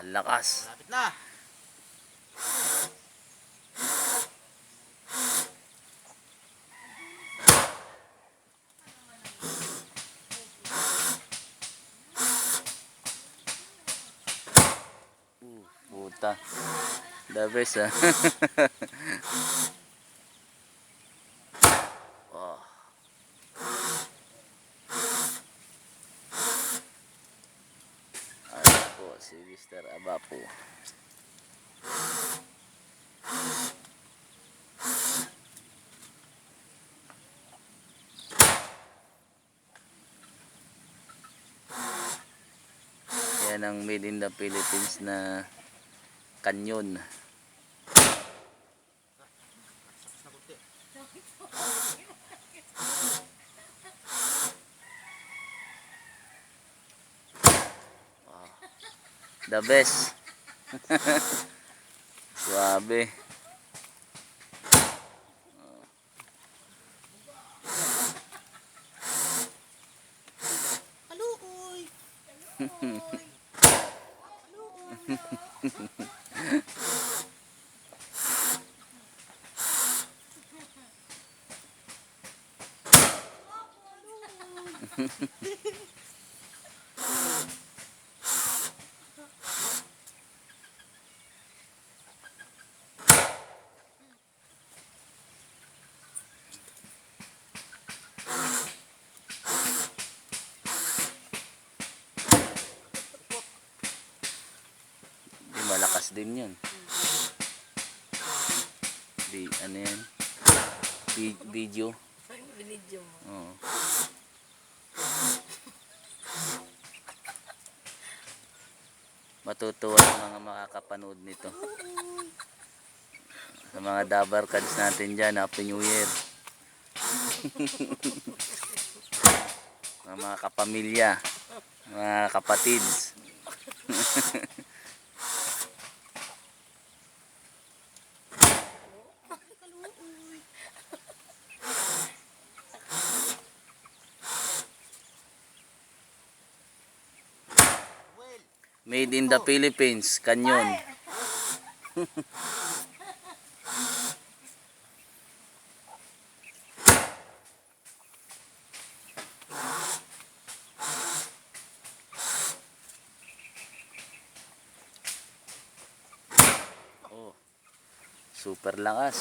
Lakas. Malapit na. Puta. The best ah. Oh. Ayan po si Mr. Abapo. Yan ang made in the Philippines na kanyon. Wow. The best. Suabe. Haluoy. Malakas din yan. Ano yan? Video. Binidyo mo. Oo. Matutuwa ang mga makakapanood nito. Sa mga Dabar Cats natin dyan, Happy New Year. Mga kapamilya, mga kapatids. Made in the Philippines, kanyon. Oh, super lakas.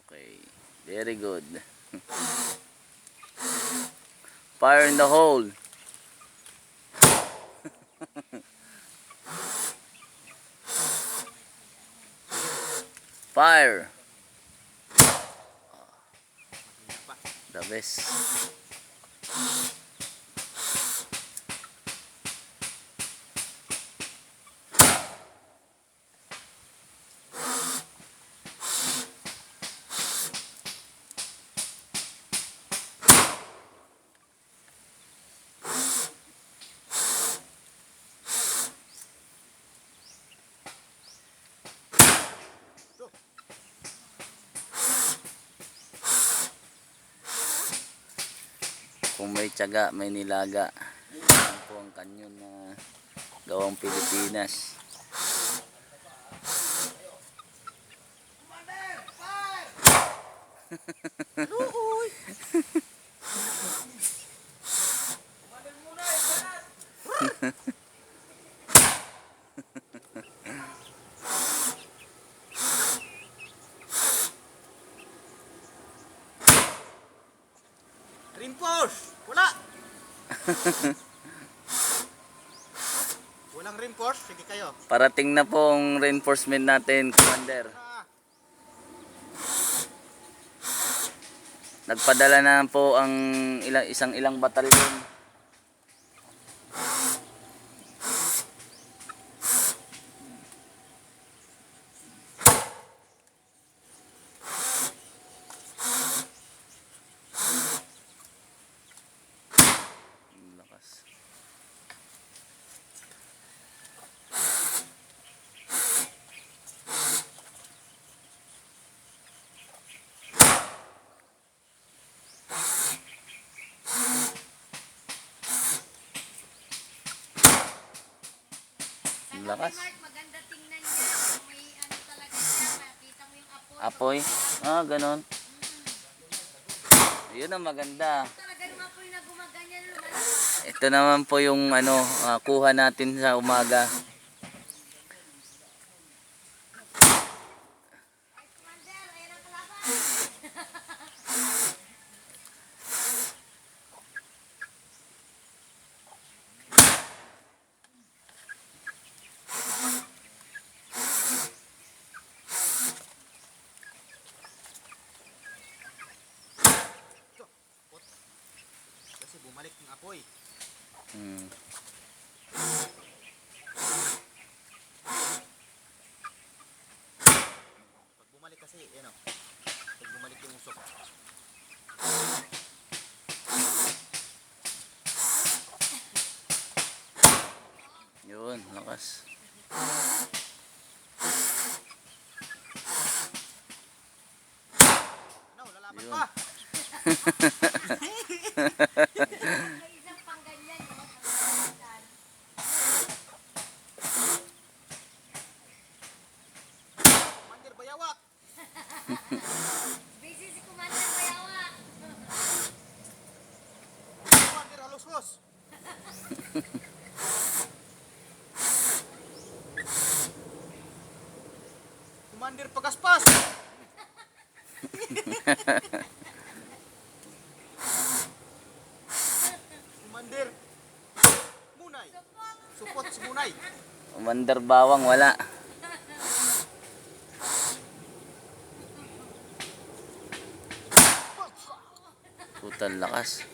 Okay, very good. Fire in the hole. Fire. The best. Kung may tiyaga, may nilaga. Yan po ang kanyon na gawang Pilipinas. Haluoy. Reinforce. Wala. Walang reinforce. Sige kayo. Parating na po ang reinforcement natin, Commander. Nagpadala na po ang ilang batalyon. Lakas. lakas. Mark, maganda tingnan niya. Kung may ano talaga siya, makita mo yung apoy. Apoy. Ah, ganon. Yun ang maganda. Talaga yung apoy na gumaganyan, lumalabas. Ito naman po yung ano, kuha natin sa umaga. Ay, Commander, ayan ang kalaban. Kasi bumalik yung apoy. Hmm. Pag bumalik kasi, yan o. Pag bumalik yung usok. Yun, lakas. Ano, lalaban Yun. pa. May isang pangganyan, no? Ang kalaban. Commander Bayawak. Busy si Commander Bayawa. Commander Halusos. Commander Pagaspas. Commander Munay. Support si Munay. Commander Bawang, wala. Putal lakas.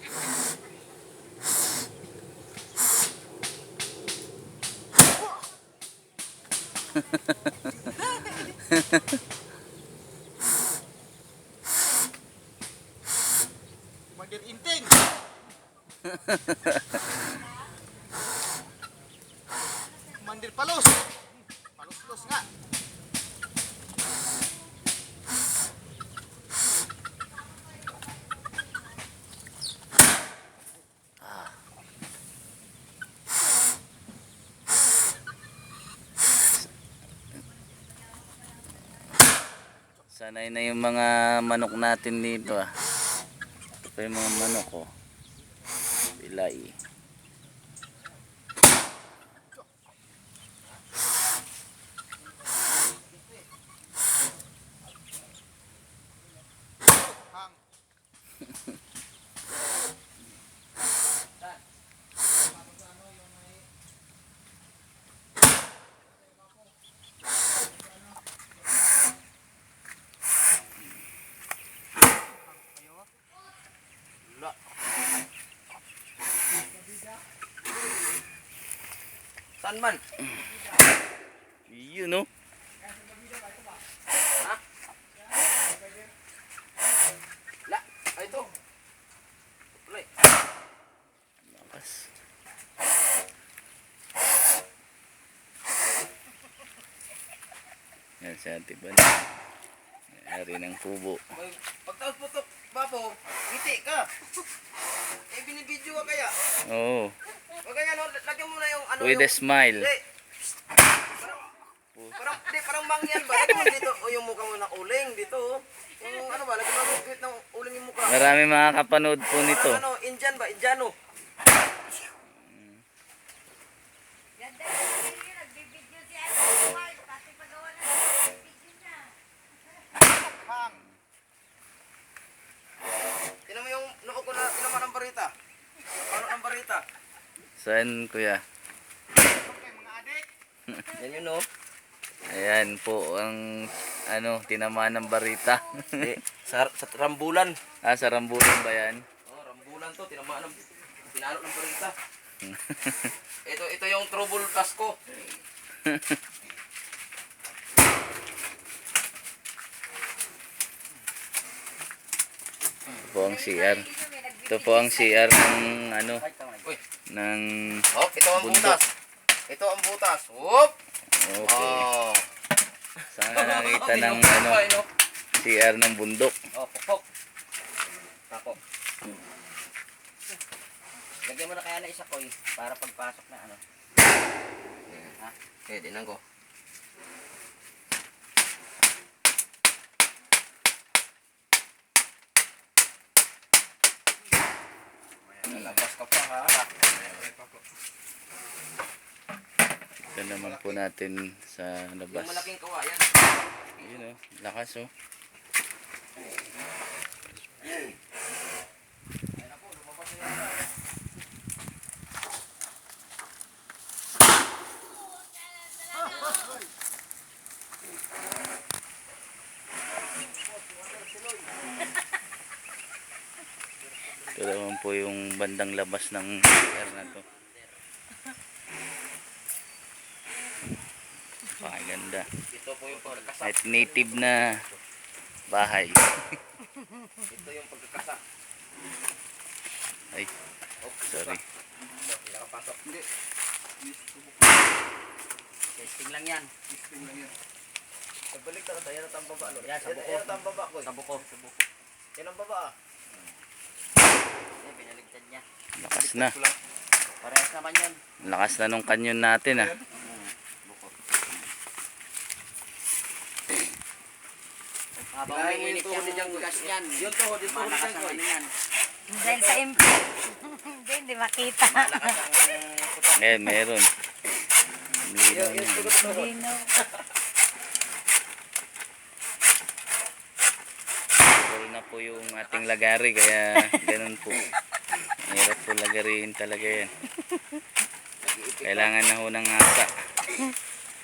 Commander Inting. Commander Palos. Palos-los nga. Sanay na yung mga manok natin dito ah. Ito pa yung mga manok oh. Bilay. Hang. Wala. Saan man? Yun oh. La. Ay, ito. Ulay. Lakas. Yan si Ate Ban. Ari ng kubo. Pagtaos putok, Papo, ngiti ka. Eh, binibidyo ka kaya. Oo. O kaya, no, lagyan mo na yung ano With a smile. Di. Parang mangyan ba? Lagyan mo dito, o yung mukha mo na uling dito. Oh. Yung ano ba, lagyan mo ng uling yung mukha. Marami makakapanood po nito. Parang ano, Indian ba? Indiano. Ganda yung video, nagbibideo si Ate Mark. Pati pagawa na ng video niya. Hang. Tinan mo yung noo ko na tinaman ng barita. Ano ang barita? Saan kuya? Okay, mga adik. Yan yun, no? Ayan po ang ano, tinamaan ng barita. Sa rambulan. Sa rambulan ba yan? Oh, rambulan to, tinamaan ng pinalo ng barita. Ito yung trouble Pasko. Ito po ang CR. Ito po ang CR ng ano, Uy, ng oh, ito ang bundok. butas. Ito ang butas. Whoop! Okay. Oh. Saan na nakita ng ano, CR ng bundok. Oh, pokpok. Tako. Lagyan mo na kaya na isa ko para pagpasok na ano. Okay, dinan ko. Lalabas ka pa ha. Ito naman po natin sa Yung labas. malaking kawayan. Ayun o, lakas o. Ayun na po, lumabas na yan. Ito naman po yung bandang labas ng lugar na to. Pakaganda. Ito po yung pagkakasa. At native na bahay. Ito yung pagkakasa. Ay, sorry. Hindi nakapasok. Hindi. Testing lang yan. Nagbalik na tayo na tang baba. No? Yan, sa buko. Yan ang baba ko. Sa buko. Yan ang baba ah. Eh, binaligtad niya. Lakas na. Parehas naman yan. Lakas na nung kanyon natin ah. Buko. Habang Kailangan umiinit yung tuhod ni Diyang yung gas niyan. Yung tuhod, yung tuhod Malakas ni ang Diyang ano yan. Dahil sa MP. Hindi makita. Malakas ang putok. Meron. Linaw Yung niya. tuhod, tuhod. Lino. Full na po yung ating lagari kaya ganun po. Mahirap po lagariin talaga yan. Kailangan na ho ng hasa.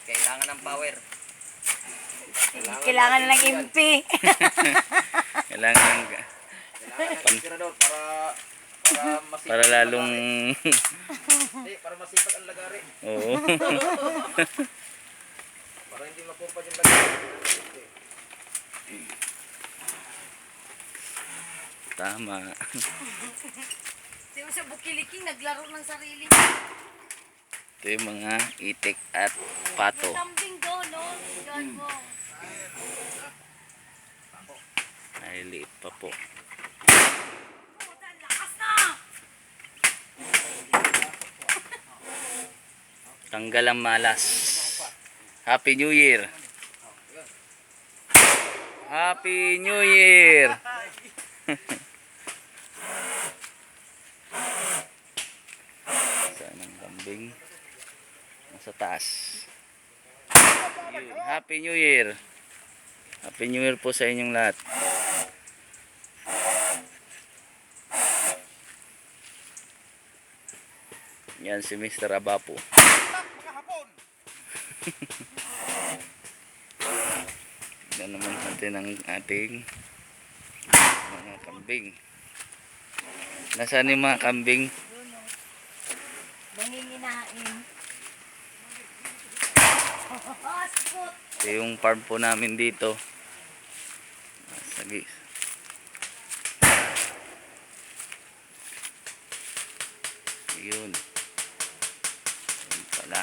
Kailangan ng power. Kailangan na ng MP. Kailangan ng, Kailangan ng inspirador para masipag para ang lalong lagari. Hindi, para masipag ang lagari. oo. Para hindi mapupad yung lagari. Tama. Sino sa Bukiliking naglaro ng sarili niya. Ito yung mga itik at pato. Yung kambing doon, no? Yan mo. Ay, liit pa po. Puta, ang lakas na! Tanggal ang malas. Happy New Year. Happy New Year. Saan ang kambing? Nasa taas. Yun. Happy New Year. Happy New Year po sa inyong lahat. Yan si Mr. Abapo. Tignan naman natin ang ating mga kambing. Nasaan yung mga kambing? Doon, no? Nanginginain. Oh, spot! Ito yung farm po namin dito. Sagi. Yun. Yun pala.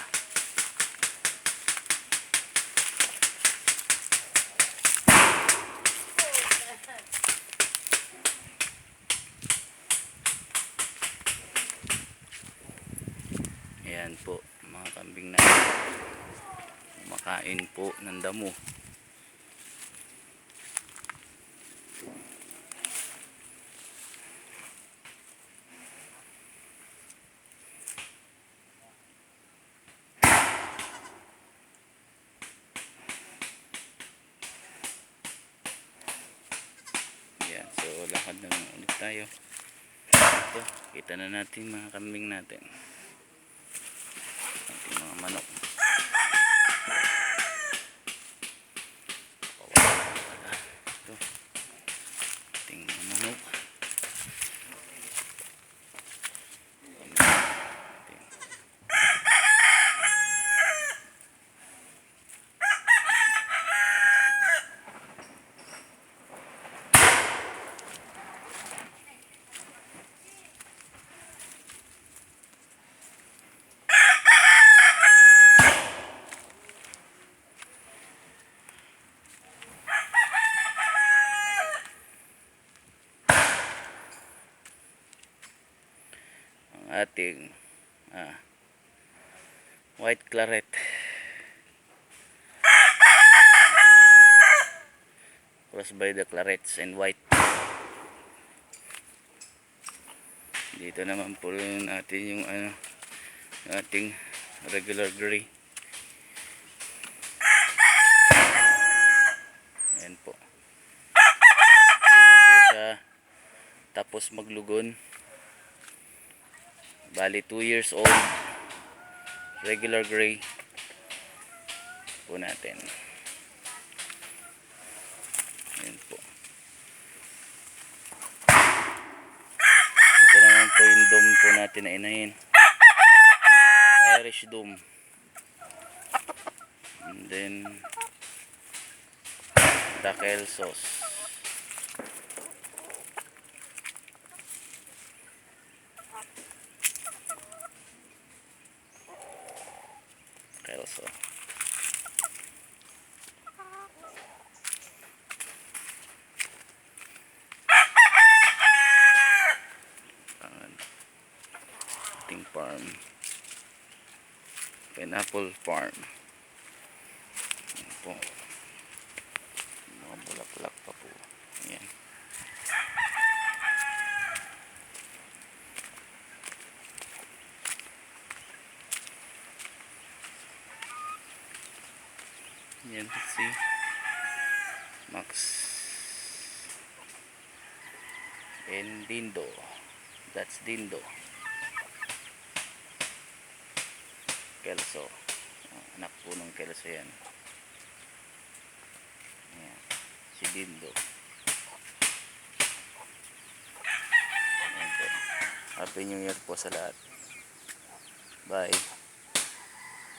Ayan po, mga kambing na kumakain po ng damo. Ayan, so lakad na lang ulit tayo. Ito, kita na natin mga kambing natin. Ating mga manok. Ito, ating mga manok. Ang ating White claret. Crossed by the clarets and white. Dito naman po natin yung ano, yung ating regular gray. Ayan po. Dito po siya tapos maglugon. Bali 2 years old. Regular gray po natin. Ayan po. Ito naman po yung dome po natin na inahin. Irish dome. And then Dakel sauce. Kelso. Ating farm. Pineapple farm. Ayan po. Mga bulaklak pa po. Ayan. Ayan, si Max and Dindo. That's Dindo. Kelso. Anak po ng Kelso yan. Ayan. Si Dindo. Ayan po. Happy New Year po sa lahat. Bye.